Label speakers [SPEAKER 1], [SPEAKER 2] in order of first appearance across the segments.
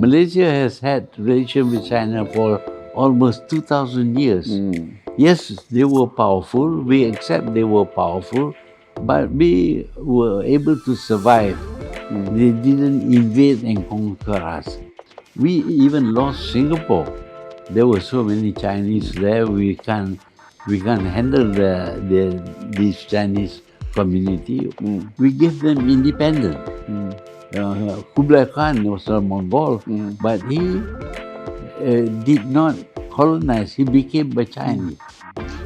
[SPEAKER 1] Malaysia has had relation with China for almost 2,000 years. Yes, they were powerful. We accept they were powerful, but we were able to survive. They didn't invade and conquer us. We even lost Singapore. There were so many Chinese there. We can't handle this Chinese community. We gave them independence. Kublai Khan was a Mongol, but he did not colonize. He became a Chinese.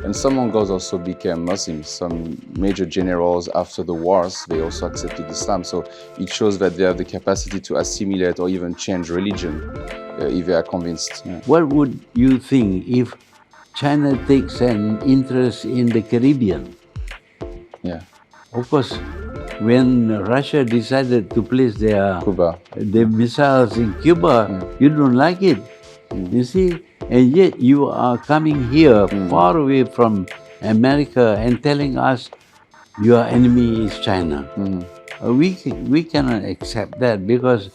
[SPEAKER 2] And some Mongols also became Muslims. Some major generals after the wars, they also accepted Islam. So it shows that they have the capacity to assimilate or even change religion if they are convinced. Yeah.
[SPEAKER 1] What would you think if China takes an interest in the Caribbean?
[SPEAKER 2] Yeah.
[SPEAKER 1] Of course, when Russia decided to place their missiles in Cuba, you don't like it. You see? And yet you are coming here far away from America and telling us your enemy is China. We cannot accept that because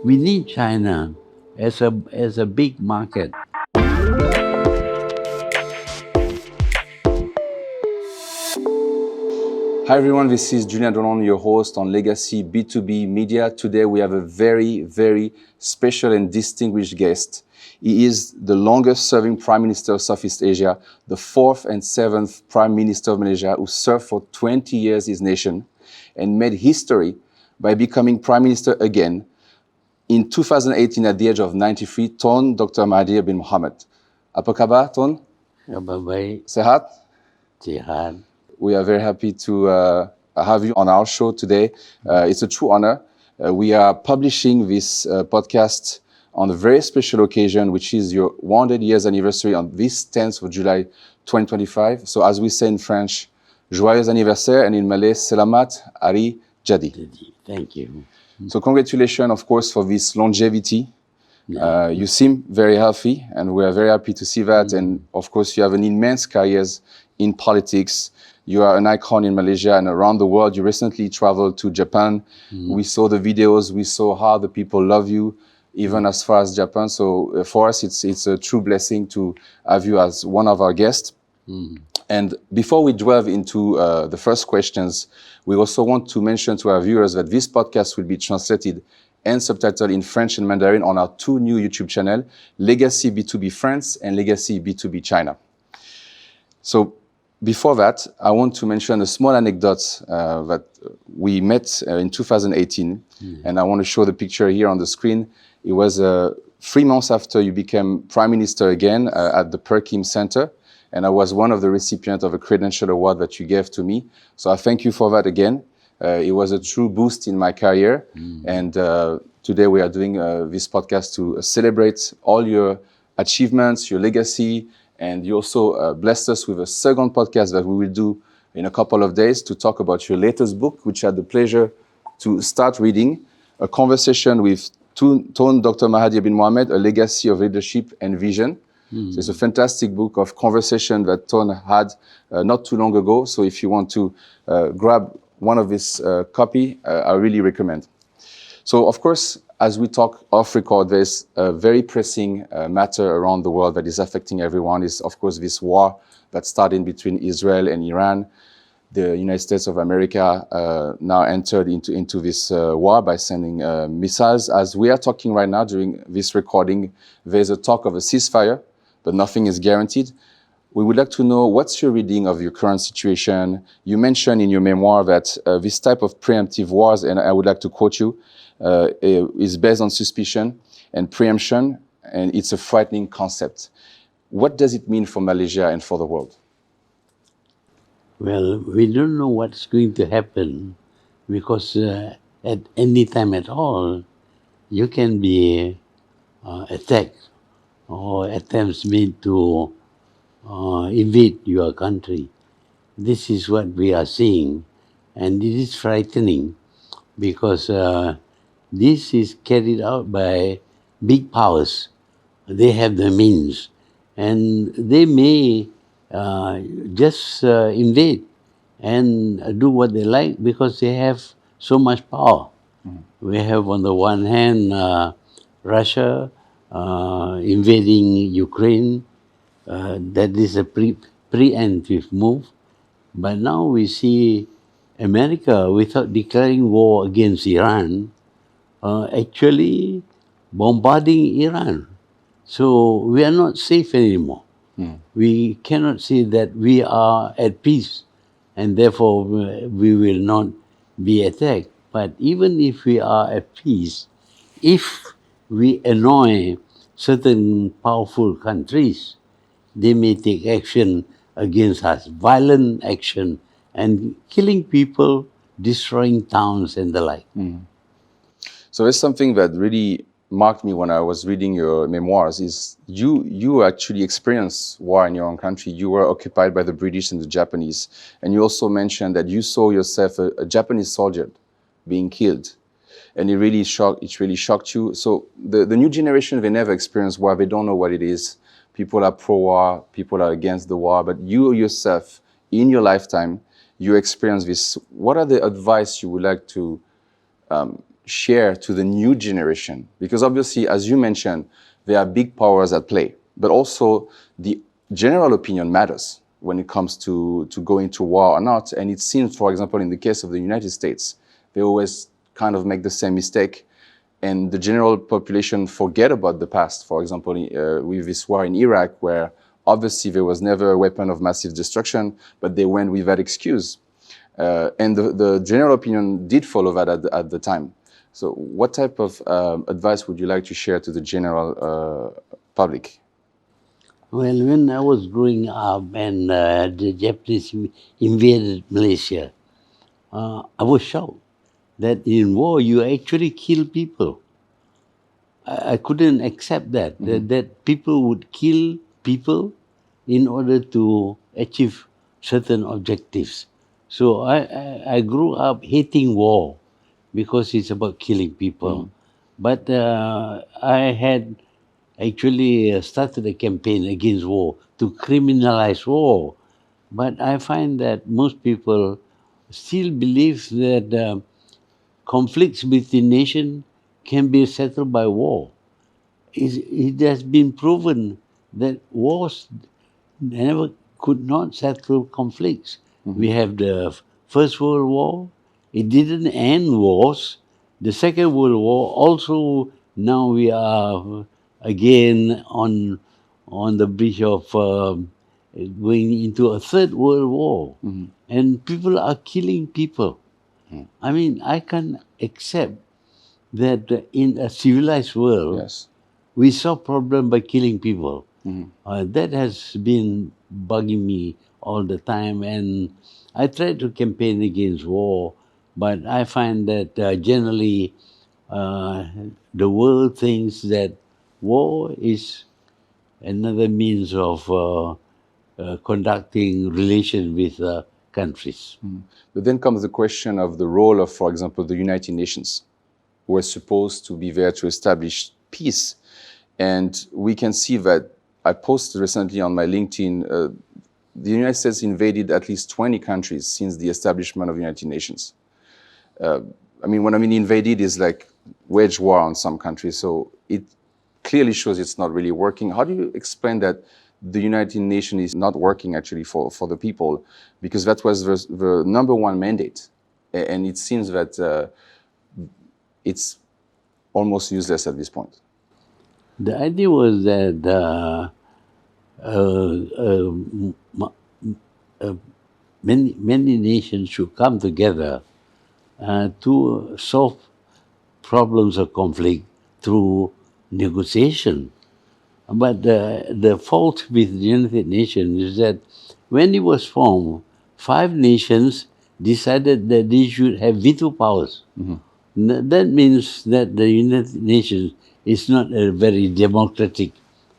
[SPEAKER 1] we need China as a big market.
[SPEAKER 2] Hi everyone, this is Julien Drolon, your host on LEGACY B2B MEDIA. Today we have a very, very special and distinguished guest. He is the longest-serving Prime Minister of Southeast Asia, the 4th and 7th Prime Minister of Malaysia, who served for 20 years his nation and made history by becoming Prime Minister again in 2018 at the age of 93, Tun Dr Mahathir bin Mohamad. Apa khabar, Tun?
[SPEAKER 1] Khabar baik.
[SPEAKER 2] Sehat?
[SPEAKER 1] Sehat.
[SPEAKER 2] We are very happy to have you on our show today. It's a true honor. We are publishing this podcast on a very special occasion, which is your 100 years anniversary on this 10th of July 2025. So as we say in French, joyeux anniversaire, and in Malay, selamat hari jadi.
[SPEAKER 1] Thank you.
[SPEAKER 2] So congratulations, of course, for this longevity. You seem very healthy, and we are very happy to see that. And of course, you have an immense career in politics. You are an icon in Malaysia and around the world. You recently traveled to Japan. We saw the videos. We saw how the people love you, even as far as Japan. So for us, it's a true blessing to have you as one of our guests. And before we delve into the first questions, we also want to mention to our viewers that this podcast will be translated and subtitled in French and Mandarin on our two new YouTube channels, LEGACY B2B France and LEGACY B2B China. So before that, I want to mention a small anecdote that we met in 2018, and I want to show the picture here on the screen. It was 3 months after you became Prime Minister again at the Perkim Center, and I was one of the recipients of a credential award that you gave to me. So I thank you for that again. It was a true boost in my career, and today we are doing this podcast to celebrate all your achievements, your legacy, and you also blessed us with a second podcast that we will do in a couple of days to talk about your latest book, which I had the pleasure to start reading, A Conversation with Tun Dr Mahathir bin Mohamad, A Legacy of Leadership and Vision. So it's a fantastic book of conversation that Tun had not too long ago. So if you want to grab one of this copy, I really recommend. So of course, as we talk off record, there's a very pressing matter around the world that is affecting everyone. Is of course this war that started between Israel and Iran. The United States of America now entered into this war by sending missiles. As we are talking right now during this recording, there's a talk of a ceasefire, but nothing is guaranteed. We would like to know what's your reading of your current situation. You mentioned in your memoir that this type of preemptive wars, and I would like to quote you, is based on suspicion and preemption, and it's a frightening concept. What does it mean for Malaysia and for the world?
[SPEAKER 1] Well, we don't know what's going to happen because at any time at all, you can be attacked or attempts made to invade your country. This is what we are seeing, and it is frightening because this is carried out by big powers. They have the means, and they may just invade and do what they like because they have so much power. We have on the one hand Russia invading Ukraine, that is a preemptive move. But now we see America, without declaring war against Iran, actually bombarding Iran. So we are not safe anymore. We cannot say that we are at peace and therefore we will not be attacked. But even if we are at peace, if we annoy certain powerful countries, they may take action against us, violent action, and killing people, destroying towns and the like.
[SPEAKER 2] So it's something that really marked me when I was reading your memoirs is you actually experienced war in your own country. You were occupied by the British and the Japanese. And you also mentioned that you saw yourself a Japanese soldier being killed. And it really shocked you. So the new generation, they never experienced war. They don't know what it is. People are pro-war, people are against the war. But you yourself, in your lifetime, you experienced this. What are the advice you would like to share to the new generation? Because obviously, as you mentioned, there are big powers at play, but also the general opinion matters when it comes to going to war or not. And it seems, for example, in the case of the United States, they always kind of make the same mistake, and the general population forget about the past. For example, with this war in Iraq, where obviously there was never a weapon of massive destruction, but they went with that excuse. And the general opinion did follow that at the time. So what type of advice would you like to share to the general public?
[SPEAKER 1] Well, when I was growing up and the Japanese invaded Malaysia, I was shocked that in war you actually kill people. I couldn't accept that people would kill people in order to achieve certain objectives. So I grew up hating war because it's about killing people. But I had actually started a campaign against war to criminalize war. But I find that most people still believe that conflicts between nations can be settled by war. It has been proven that wars could not settle conflicts. We have the First World War. It didn't end wars. The Second World War also, now we are again on the bridge of going into a Third World War. And people are killing people. I mean, I can accept that in a civilized world, we solve problem by killing people. That has been bugging me all the time, and I try to campaign against war, but I find that generally the world thinks that war is another means of conducting relations with countries.
[SPEAKER 2] But then comes the question of the role of, for example, the United Nations, who are supposed to be there to establish peace. And we can see that I posted recently on my LinkedIn, the United States invaded at least 20 countries since the establishment of the United Nations. I mean, when I mean invaded is like wage war on some countries. So it clearly shows it's not really working. How do you explain that the United Nations is not working actually for the people? Because that was the number one mandate. And it seems that it's almost useless at this point.
[SPEAKER 1] The idea was that many nations should come together to solve problems of conflict through negotiation. But the fault with the United Nations is that when it was formed, 5 nations decided that they should have veto powers. That means that the United Nations is not a very democratic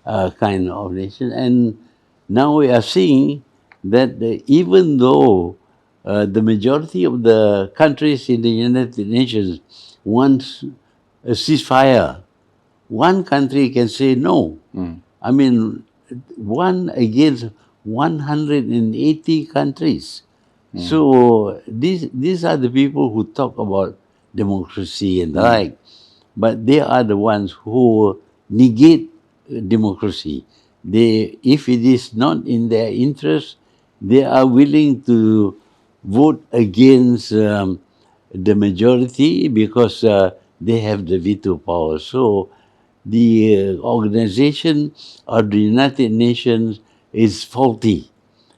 [SPEAKER 1] kind of nation. And now we are seeing that even though the majority of the countries in the United Nations want a ceasefire, one country can say no. I mean, one against 180 countries. So these are the people who talk about democracy and the like. but they are the ones who negate democracy. If it is not in their interest, they are willing to vote against the majority because they have the veto power. So the organization of the United Nations is faulty.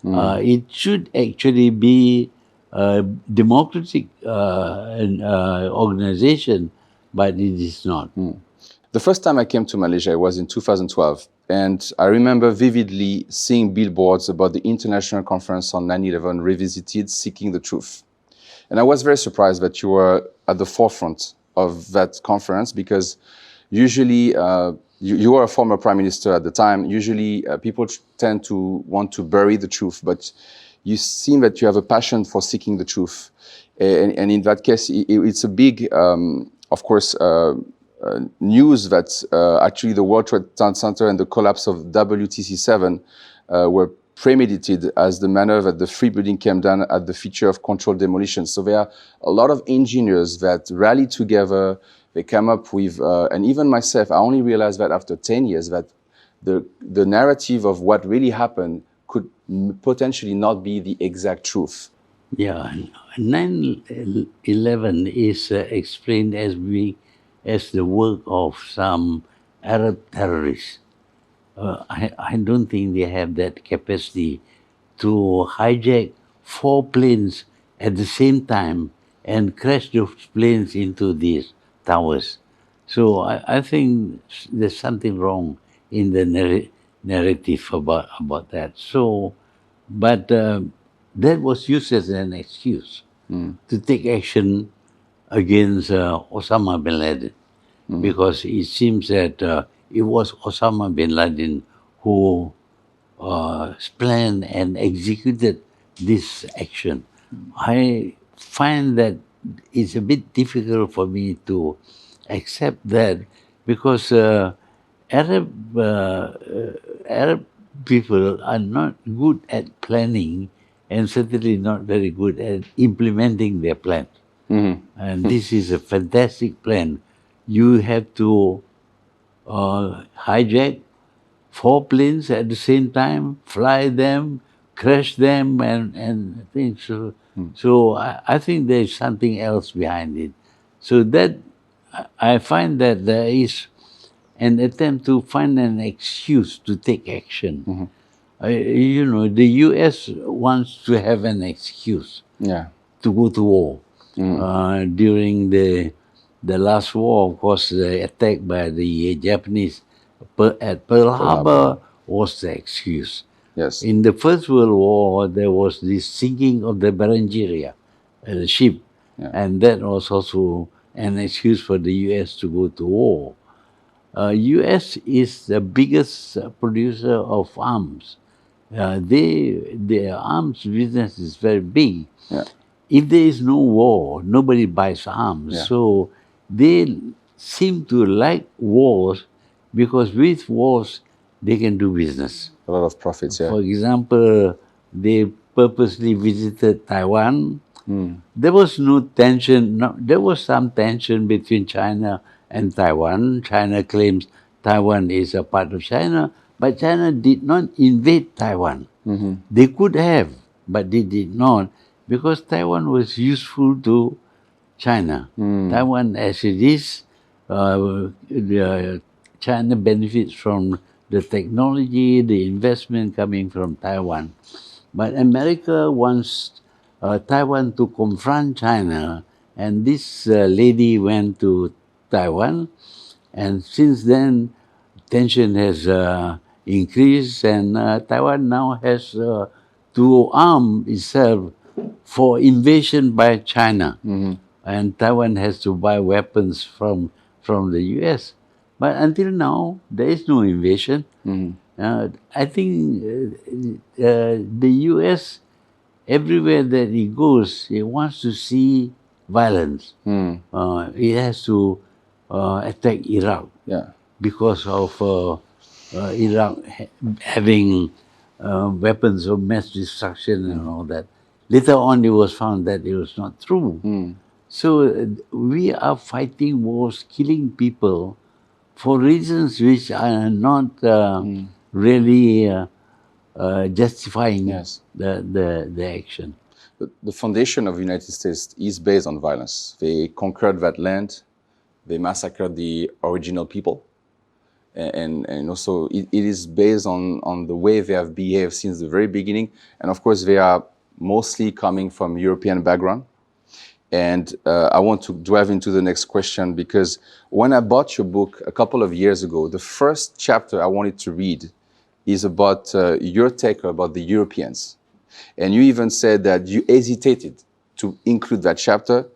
[SPEAKER 1] It should actually be a democratic organization, but it is not.
[SPEAKER 2] The first time I came to Malaysia was in 2012, and I remember vividly seeing billboards about the International Conference on 9/11 Revisited, Seeking the Truth. And I was very surprised that you were at the forefront of that conference, because usually you were a former prime minister at the time. Usually people tend to want to bury the truth, but you seem that you have a passion for seeking the truth. And in that case, it's a big, of course, news that actually the World Trade Center and the collapse of WTC-7 were premeditated as the manner that the Free Building came down at the feature of controlled demolition. So there are a lot of engineers that rallied together. They come up with, and even myself, I only realized that after 10 years, that the narrative of what really happened could potentially not be the exact truth.
[SPEAKER 1] Yeah, 9/11 is explained as the work of some Arab terrorists. I don't think they have that capacity to hijack 4 planes at the same time and crash those planes into these towers. So I think there's something wrong in the narrative about that. So, but that was used as an excuse to take action against Osama bin Laden, because it seems that it was Osama bin Laden who planned and executed this action. I find that it's a bit difficult for me to accept that, because Arab people are not good at planning and certainly not very good at implementing their plan. And this is a fantastic plan. You have to hijack 4 planes at the same time, fly them, crash them, and things. So I think there is something else behind it. So that I find that there is an attempt to find an excuse to take action. The U.S. wants to have an excuse to go to war. During the last war, of course, the attack by the Japanese at Pearl Harbor was the excuse.
[SPEAKER 2] Yes.
[SPEAKER 1] In the First World War, there was the sinking of the Berengaria, the ship, and that was also an excuse for the U.S. to go to war. U.S. is the biggest producer of arms. Their arms business is very big. If there is no war, nobody buys arms. So they seem to like wars, because with wars, they can do business.
[SPEAKER 2] A lot of profits,
[SPEAKER 1] For example, they purposely visited Taiwan. There was no tension. No, there was some tension between China and Taiwan. China claims Taiwan is a part of China, but China did not invade Taiwan. They could have, but they did not, because Taiwan was useful to China. Taiwan as it is, China benefits from the technology, the investment coming from Taiwan. But America wants Taiwan to confront China, and this lady went to Taiwan, and since then tension has increased, and Taiwan now has to arm itself for invasion by China, and Taiwan has to buy weapons from the U.S. But until now, there is no invasion. I think the U.S., everywhere that it goes, it wants to see violence. It has to attack Iraq because of Iraq having weapons of mass destruction and all that. Later on, it was found that it was not true. So we are fighting wars, killing people for reasons which are not really justifying the action.
[SPEAKER 2] The foundation of the United States is based on violence. They conquered that land, they massacred the original people, and also it is based on the way they have behaved since the very beginning. And of course, they are mostly coming from European background. And I want to dive into the next question, because when I bought your book a couple of years ago, the first chapter I wanted to read is about your take about the Europeans. And you even said that you hesitated to include that chapter.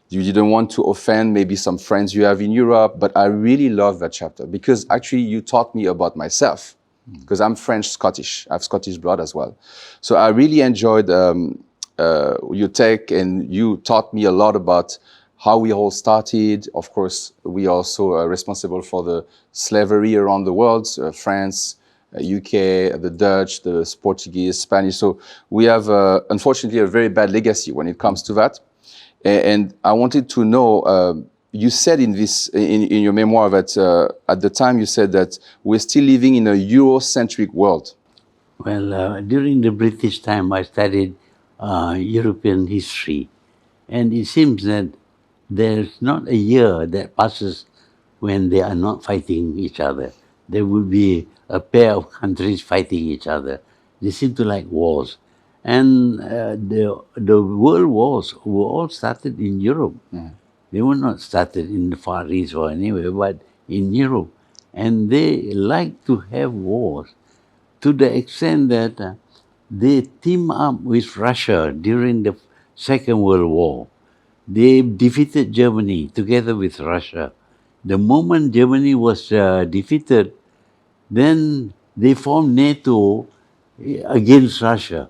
[SPEAKER 2] You didn't want to offend maybe some friends you have in Europe, but I really love that chapter because actually you taught me about myself, because I'm French-Scottish. I have Scottish blood as well. So I really enjoyed your take, and you taught me a lot about how we all started. Of course, we also are responsible for the slavery around the world, France, UK, the Dutch, the Portuguese, Spanish. So we have, unfortunately, a very bad legacy when it comes to that. And I wanted to know, you said in your memoir that at the time you said that we're still living in a Eurocentric world.
[SPEAKER 1] Well, during the British time, I studied European history. And it seems that there's not a year that passes when they are not fighting each other. There will be a pair of countries fighting each other. They seem to like wars. And the world wars were all started in Europe. They were not started in the Far East or anywhere, but in Europe. And they like to have wars to the extent that they team up with Russia during the Second World War. They defeated Germany together with Russia. The moment Germany was defeated, then they formed NATO against Russia.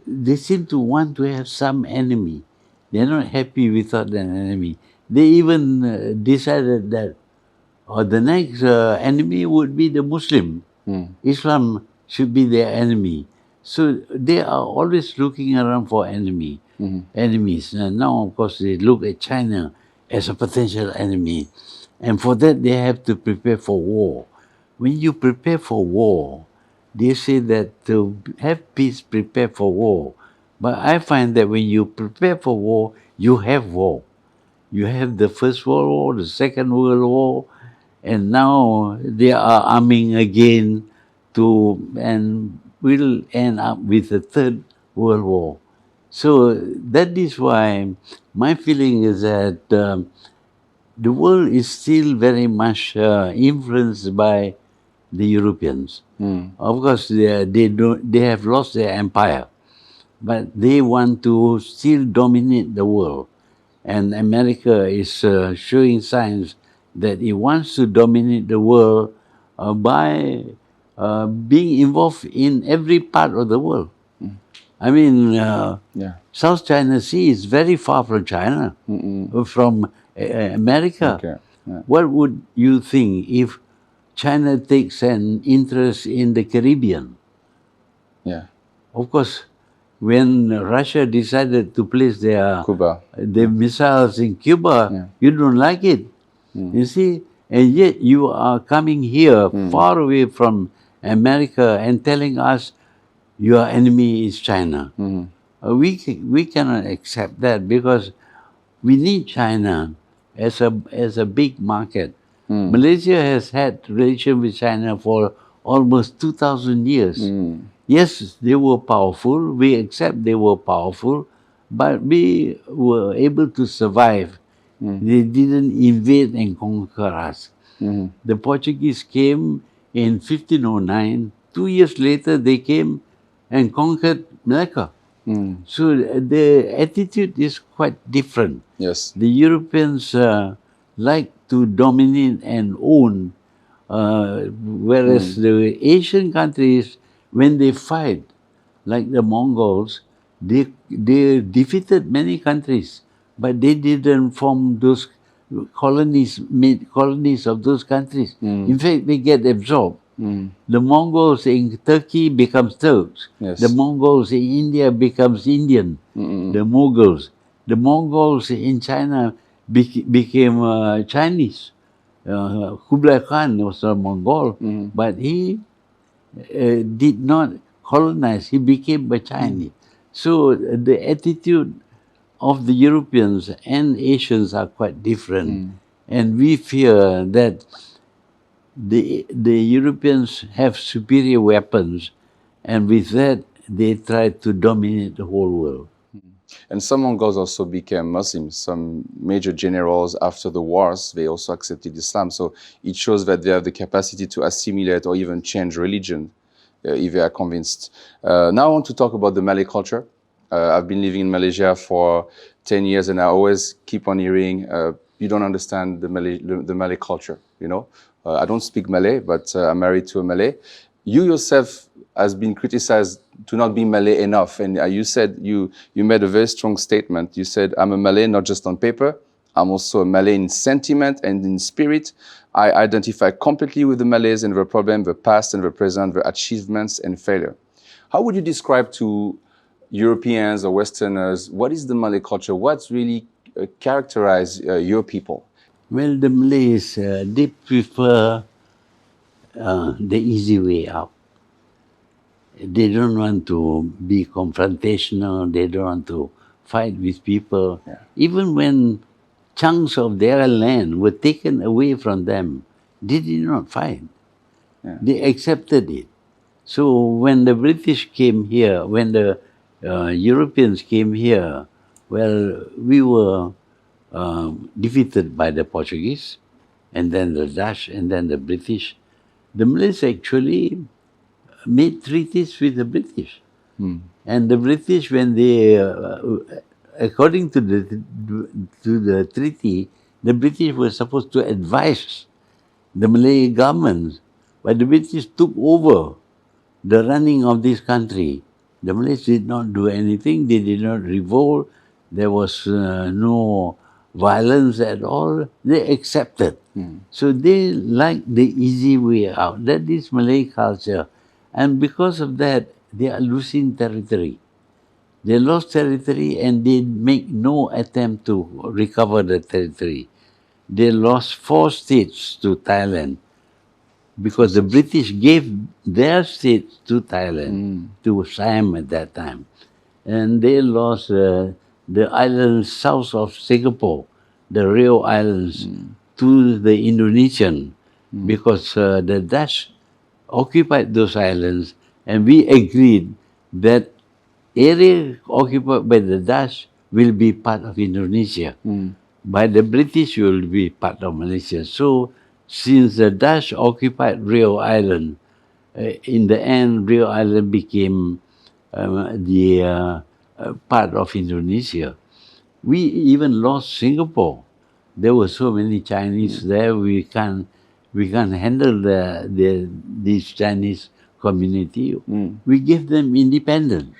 [SPEAKER 1] They seem to want to have some enemy. They're not happy without an enemy. They even decided that the next enemy would be the Muslim. Islam should be their enemy. So they are always looking around for enemies. And now, of course, they look at China as a potential enemy. And for that, they have to prepare for war. When you prepare for war, they say that to have peace, prepare for war. But I find that when you prepare for war, you have war. You have the First World War, the Second World War, and now they are arming again and will end up with the Third World War. So that is why my feeling is that the world is still very much influenced by the Europeans. Of course, they have lost their empire, but they want to still dominate the world. And America is showing signs that it wants to dominate the world by being involved in every part of the world. I mean, South China Sea is very far from China, from America.
[SPEAKER 2] Okay. Yeah.
[SPEAKER 1] What would you think if China takes an interest in the Caribbean?
[SPEAKER 2] Yeah.
[SPEAKER 1] Of course, when Russia decided to place their missiles in Cuba, you don't like it. You see? And yet you are coming here far away from America and telling us your enemy is China. We cannot accept that because we need China as a big market. Malaysia has had relations with China for almost 2,000 years. Yes, they were powerful. We accept they were powerful, but we were able to survive. They didn't invade and conquer us. The Portuguese came in 1509. 2 years later, they came and conquered Malacca. So the attitude is quite different.
[SPEAKER 2] Yes.
[SPEAKER 1] The Europeans like to dominate and own, whereas the Asian countries, when they fight, like the Mongols, they defeated many countries, but they didn't form those colonies, made colonies of those countries. In fact, they get absorbed. The Mongols in Turkey becomes Turks.
[SPEAKER 2] Yes.
[SPEAKER 1] The Mongols in India becomes Indian. The Mughals. The Mongols in China became Chinese. Kublai Khan was a Mongol, but he did not colonize. He became a Chinese. So the attitude of the Europeans and Asians are quite different. And we fear that the Europeans have superior weapons, and with that, they try to dominate the whole world.
[SPEAKER 2] And some Mongols also became Muslims. Some major generals after the wars, they also accepted Islam. So it shows that they have the capacity to assimilate or even change religion if they are convinced. Now I want to talk about the Malay culture. I've been living in Malaysia for 10 years and I always keep on hearing, you don't understand the Malay culture, you know. I don't speak Malay, but I'm married to a Malay. You yourself has been criticized to not be Malay enough. And you said, you made a very strong statement. You said, I'm a Malay not just on paper, I'm also a Malay in sentiment and in spirit. I identify completely with the Malays and their problem, the past and the present, their achievements and failure. How would you describe to Europeans or Westerners, what is the Malay culture? What's really characterize your people?
[SPEAKER 1] Well, the Malays, they prefer the easy way out. They don't want to be confrontational. They don't want to fight with people. Yeah. Even when chunks of their land were taken away from them, they did not fight. Yeah. They accepted it. So when the British came here, when the Europeans came here, well, we were defeated by the Portuguese, and then the Dutch, and then the British. The Malays actually made treaties with the British. And the British, when they, according to the treaty, the British were supposed to advise the Malay government, but the British took over the running of this country. The Malays did not do anything. They did not revolt. There was no violence at all. They accepted. So they like the easy way out. That is Malay culture. And because of that, they are losing territory. They lost territory and they make no attempt to recover the territory. They lost 4 states to Thailand because the British gave their states to Thailand, to Siam at that time. And they lost the islands south of Singapore, the Rio Islands, to the Indonesian because the Dutch occupied those islands, and we agreed that area occupied by the Dutch will be part of Indonesia. By the British will be part of Malaysia. So since the Dutch occupied Rio Island, in the end Rio Island became the part of Indonesia. We even lost Singapore. There were so many Chinese there, we can't handle this Chinese community. We gave them independence.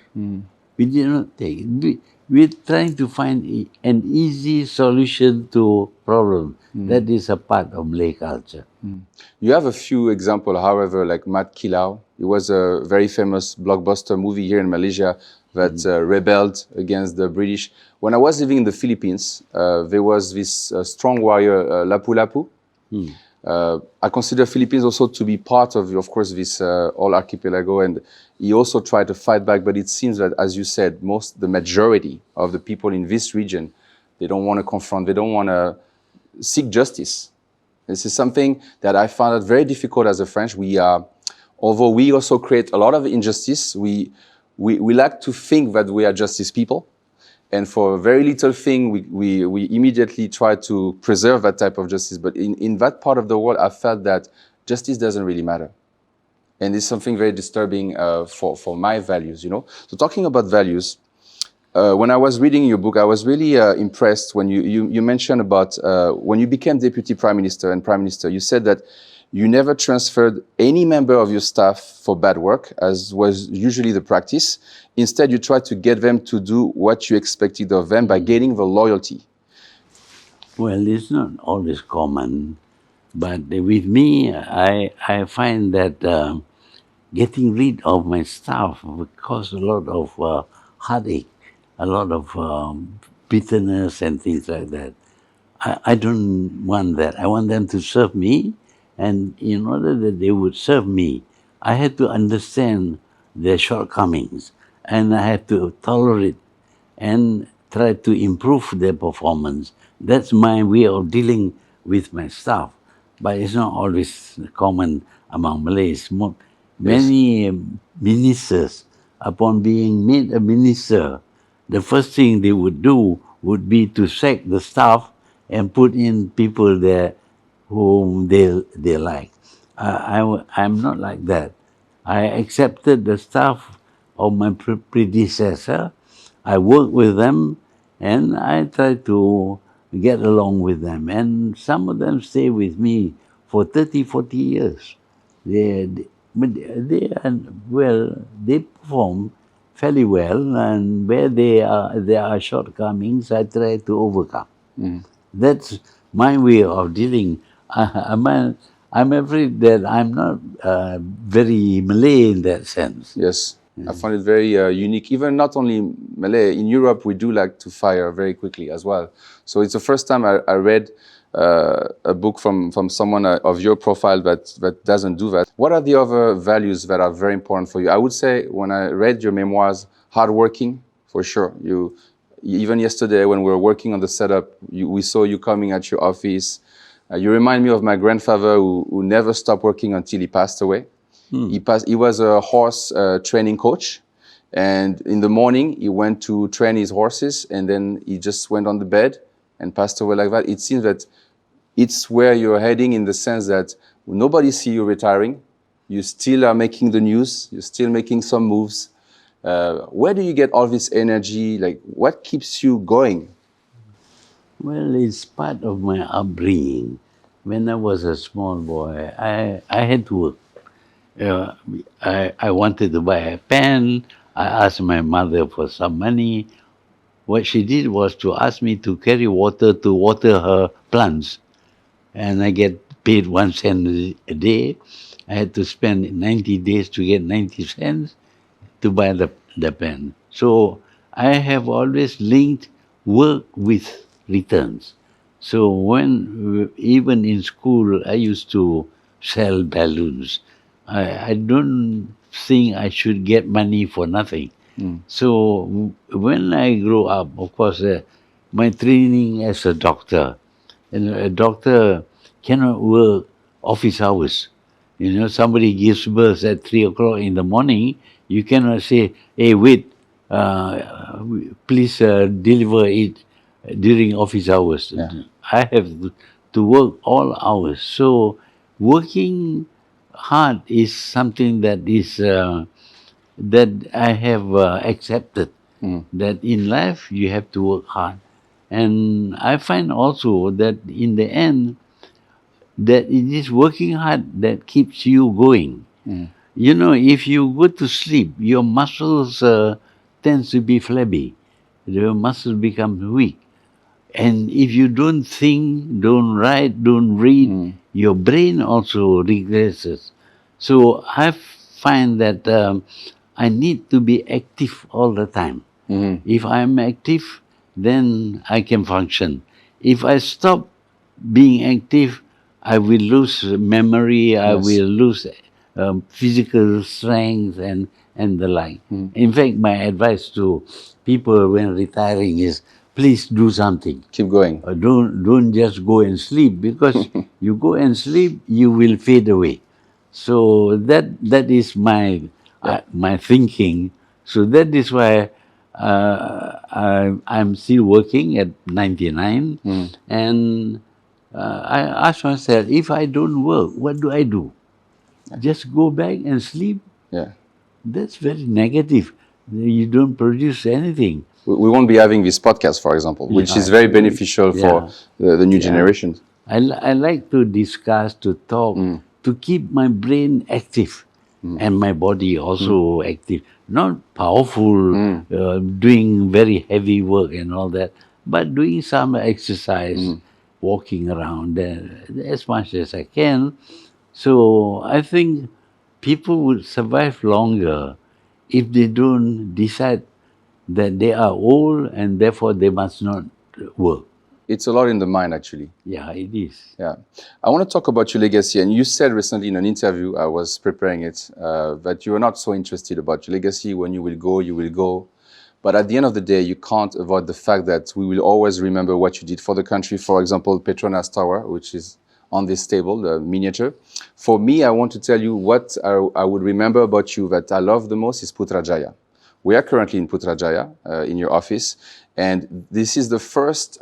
[SPEAKER 1] We did not take it. We're trying to find an easy solution to problems. That is a part of Malay culture.
[SPEAKER 2] You have a few examples, however, like Mat Kilau. It was a very famous blockbuster movie here in Malaysia that rebelled against the British. When I was living in the Philippines, there was this strong warrior, Lapu Lapu. I consider Philippines also to be part of course, this whole archipelago, and he also tried to fight back, but it seems that, as you said, the majority of the people in this region, they don't want to confront, they don't want to seek justice. This is something that I found it very difficult as a French. Although we also create a lot of injustice, we like to think that we are justice people. And for a very little thing, we immediately try to preserve that type of justice. But in that part of the world, I felt that justice doesn't really matter. And it's something very disturbing for my values, you know. So talking about values, when I was reading your book, I was really impressed when you mentioned about when you became Deputy Prime Minister and Prime Minister, you said that you never transferred any member of your staff for bad work, as was usually the practice. Instead, you tried to get them to do what you expected of them by gaining the loyalty.
[SPEAKER 1] Well, it's not always common, but with me, I find that getting rid of my staff would cause a lot of heartache, a lot of bitterness and things like that. I don't want that. I want them to serve me, and in order that they would serve me, I had to understand their shortcomings, and I had to tolerate and try to improve their performance. That's my way of dealing with my staff. But it's not always common among Malays. Many ministers, upon being made a minister, the first thing they would do would be to sack the staff and put in people there whom they like. I'm not like that. I accepted the staff of my predecessor. I work with them, and I try to get along with them. And some of them stay with me for 30, 40 years. They perform fairly well, and where there are shortcomings, I try to overcome. That's my way of dealing. I'm afraid that I'm not very Malay in that sense.
[SPEAKER 2] Yes. I find it very unique. Even not only Malay, in Europe we do like to fire very quickly as well. So it's the first time I read a book from someone of your profile that doesn't do that. What are the other values that are very important for you? I would say when I read your memoirs, hardworking, for sure. Even yesterday when we were working on the setup, we saw you coming at your office. You remind me of my grandfather who never stopped working until he passed away. He was a horse training coach, and in the morning he went to train his horses, and then he just went on the bed and passed away like that. It seems that it's where you're heading, in the sense that nobody see you retiring. You still are making the news. You're still making some moves. Where do you get all this energy? Like, what keeps you going?
[SPEAKER 1] Well, it's part of my upbringing. When I was a small boy, I had to work. I wanted to buy a pen. I asked my mother for some money. What she did was to ask me to carry water to water her plants. And I get paid 1 cent a day. I had to spend 90 days to get 90 cents to buy the pen. So I have always linked work with returns. So even in school, I used to sell balloons. I don't think I should get money for nothing. So when I grew up, of course, my training as a doctor, and a doctor cannot work office hours. Somebody gives birth at 3 o'clock in the morning, you cannot say, hey, wait, please deliver it during office hours. Yeah. I have to work all hours. So working hard is something that is that I have accepted, that in life you have to work hard. And I find also that in the end, that it is working hard that keeps you going. If you go to sleep, your muscles tends to be flabby. Your muscles become weak. And if you don't think, don't write, don't read, your brain also regresses. So I find that I need to be active all the time. If I'm active, then I can function. If I stop being active, I will lose memory, I will lose physical strength and the like. In fact, my advice to people when retiring is, please do something.
[SPEAKER 2] Keep going.
[SPEAKER 1] Don't just go and sleep, because you go and sleep, you will fade away. So that is my thinking. So that is why I'm still working at 99, and I ask myself, if I don't work, what do I do? Just go back and sleep?
[SPEAKER 2] Yeah.
[SPEAKER 1] That's very negative. You don't produce anything.
[SPEAKER 2] We won't be having this podcast, for example, which is very beneficial for the new generations.
[SPEAKER 1] I like to discuss, to talk, to keep my brain active and my body also active. Not powerful, doing very heavy work and all that, but doing some exercise, walking around as much as I can. So I think people would survive longer if they don't decide that they are old and therefore they must not work.
[SPEAKER 2] It's a lot in the mind, actually.
[SPEAKER 1] Yeah, it is.
[SPEAKER 2] Yeah. I want to talk about your legacy. And you said recently in an interview, I was preparing it, that you are not so interested about your legacy. When you will go, you will go. But at the end of the day, you can't avoid the fact that we will always remember what you did for the country. For example, Petronas Tower, which is on this table, the miniature. For me, I want to tell you what I would remember about you that I love the most is Putrajaya. We are currently in Putrajaya, in your office. And this is the first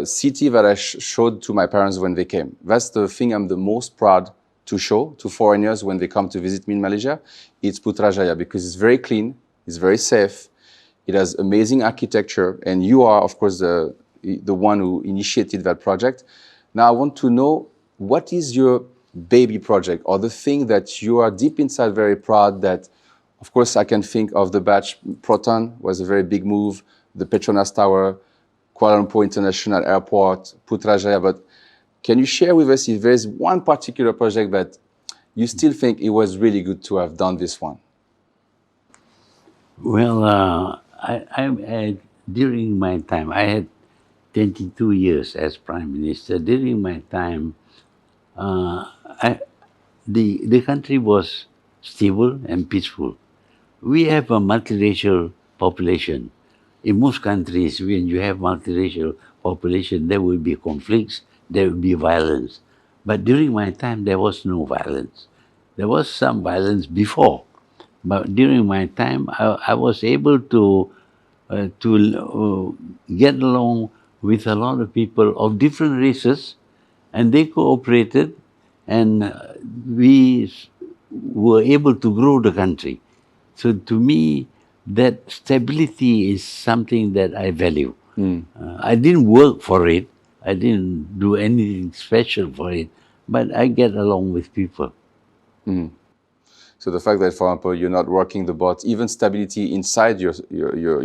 [SPEAKER 2] city that I showed to my parents when they came. That's the thing I'm the most proud to show to foreigners when they come to visit me in Malaysia. It's Putrajaya because it's very clean, it's very safe, it has amazing architecture, and you are, of course, the one who initiated that project. Now I want to know, what is your baby project or the thing that you are deep inside very proud that, of course, I can think of the batch Proton was a very big move, the Petronas Tower, Kuala Lumpur International Airport, Putrajaya, but can you share with us if there is one particular project that you still think it was really good to have done this one?
[SPEAKER 1] Well, during my time, I had 22 years as Prime Minister. During my time, the country was stable and peaceful. We have a multiracial population. In most countries, when you have multiracial population, there will be conflicts, there will be violence. But during my time, there was no violence. There was some violence before, but during my time, I was able to get along with a lot of people of different races, and they cooperated, and we were able to grow the country. So to me, that stability is something that I value. I didn't work for it. I didn't do anything special for it, but I get along with people.
[SPEAKER 2] So the fact that, for example, you're not rocking the boat, even stability inside your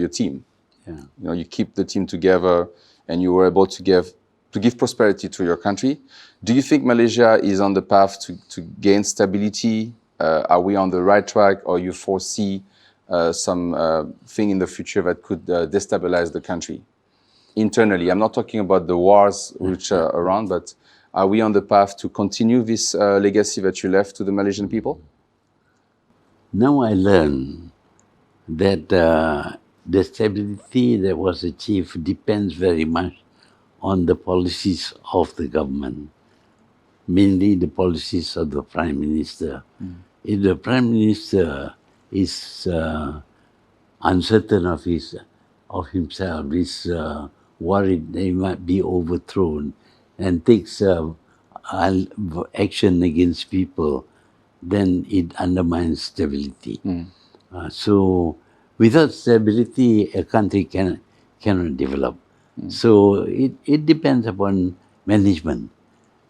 [SPEAKER 2] team.
[SPEAKER 1] Yeah.
[SPEAKER 2] You know, you keep the team together, and you were able to give prosperity to your country. Do you think Malaysia is on the path to gain stability? Are we on the right track, or you foresee some thing in the future that could destabilize the country internally? I'm not talking about the wars which are around, but are we on the path to continue this legacy that you left to the Malaysian people?
[SPEAKER 1] Now I learn that the stability that was achieved depends very much on the policies of the government, mainly the policies of the Prime Minister. If the Prime Minister is uncertain of himself, is worried that he might be overthrown, and takes action against people, then it undermines stability. So without stability, a country cannot develop. So it depends upon management.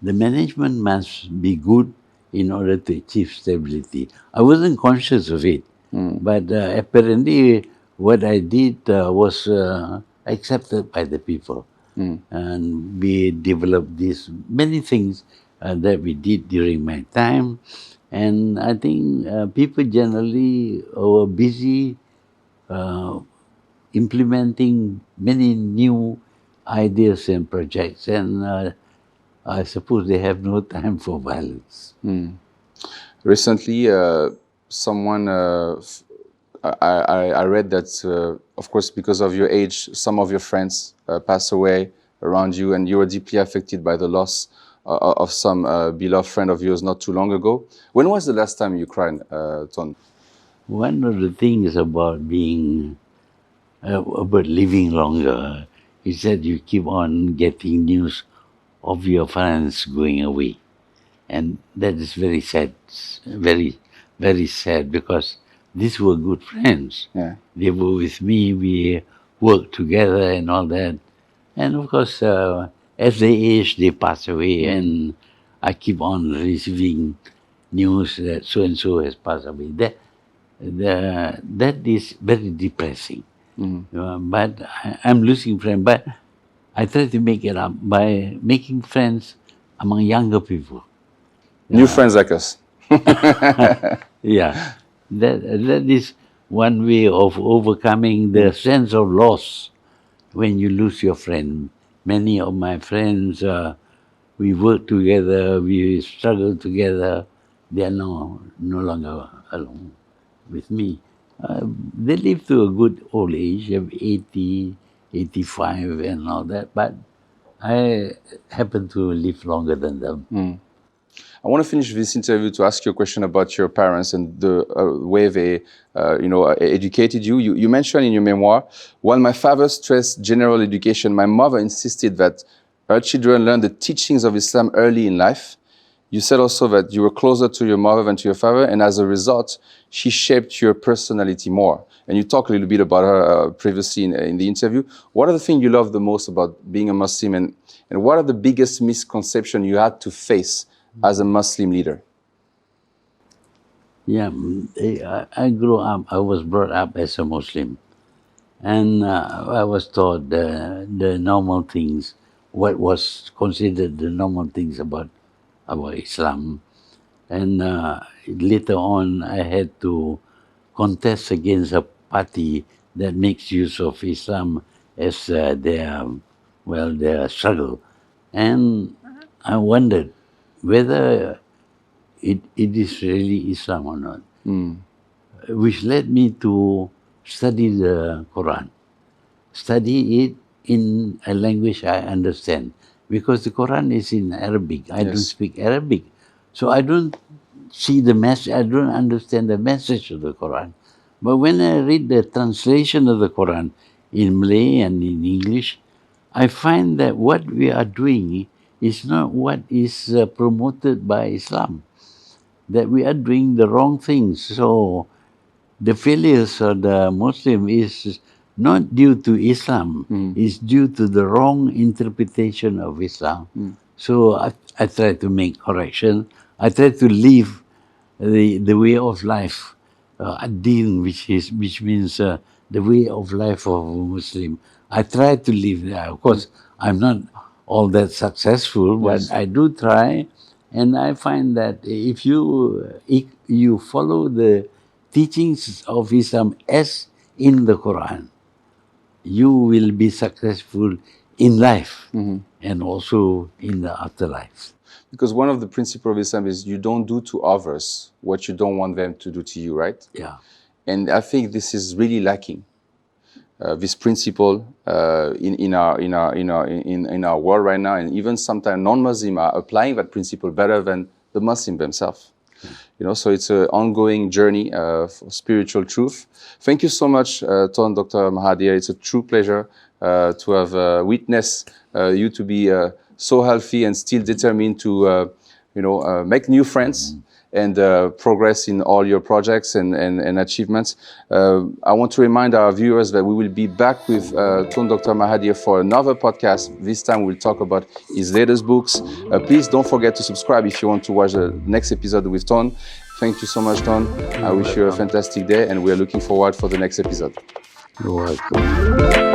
[SPEAKER 1] The management must be good in order to achieve stability. I wasn't conscious of it, but apparently what I did was accepted by the people. And we developed these many things that we did during my time. And I think people generally were busy implementing many new ideas and projects. And I suppose they have no time for violence.
[SPEAKER 2] Recently, someone, I read that, of course, because of your age, some of your friends passed away around you, and you were deeply affected by the loss of some beloved friend of yours not too long ago. When was the last time you cried, Tun?
[SPEAKER 1] One of the things about about living longer is that you keep on getting news of your friends going away. And that is very sad, very, very sad, because these were good friends.
[SPEAKER 2] Yeah.
[SPEAKER 1] They were with me, we worked together and all that. And of course, as they age, they pass away, and I keep on receiving news that so-and-so has passed away. That is very depressing. But I'm losing friends. But I try to make it up by making friends among younger people.
[SPEAKER 2] New friends like us.
[SPEAKER 1] Yeah, that is one way of overcoming the sense of loss when you lose your friend. Many of my friends, we work together, we struggle together. They are no longer alone with me. They live to a good old age of 80, 85 and all that, but I happen to live longer than them.
[SPEAKER 2] I want to finish this interview to ask you a question about your parents and the way they, educated you. You mentioned in your memoir, while my father stressed general education, my mother insisted that her children learn the teachings of Islam early in life. You said also that you were closer to your mother than to your father, and as a result, she shaped your personality more. And you talked a little bit about her previously in the interview. What are the things you love the most about being a Muslim, and what are the biggest misconceptions you had to face as a Muslim leader?
[SPEAKER 1] Yeah, I grew up, I was brought up as a Muslim. And I was taught the normal things, what was considered the normal things about Islam. And later on, I had to contest against a party that makes use of Islam as their struggle. And I wondered whether it is really Islam or not, which led me to study the Quran, study it in a language I understand, because the Quran is in Arabic. I don't speak Arabic, so I don't see the message, I don't understand the message of the Quran. But when I read the translation of the Quran in Malay and in English, I find that what we are doing is not what is promoted by Islam, that we are doing the wrong things. So the failures of the Muslim is not due to Islam, it's due to the wrong interpretation of Islam. So I try to make correction. I try to live the way of life, ad-din, which means the way of life of a Muslim. I try to live there. Of course, I'm not all that successful, but I do try, and I find that if you follow the teachings of Islam as in the Quran, you will be successful in life and also in the afterlife.
[SPEAKER 2] Because one of the principles of Islam is you don't do to others what you don't want them to do to you, right?
[SPEAKER 1] Yeah.
[SPEAKER 2] And I think this is really lacking. This principle in our world right now, and even sometimes non-Muslims are applying that principle better than the Muslim themselves. So it's an ongoing journey for spiritual truth. Thank you so much, Tun Dr Mahathir. It's a true pleasure to have witnessed you to be so healthy and still determined to, make new friends and progress in all your projects and achievements. I want to remind our viewers that we will be back with Tun Dr Mahathir for another podcast. This time we'll talk about his latest books. Please don't forget to subscribe if you want to watch the next episode with Tun. Thank you so much, Tun. I wish you a fantastic day, and we are looking forward for the next episode.
[SPEAKER 1] You're welcome.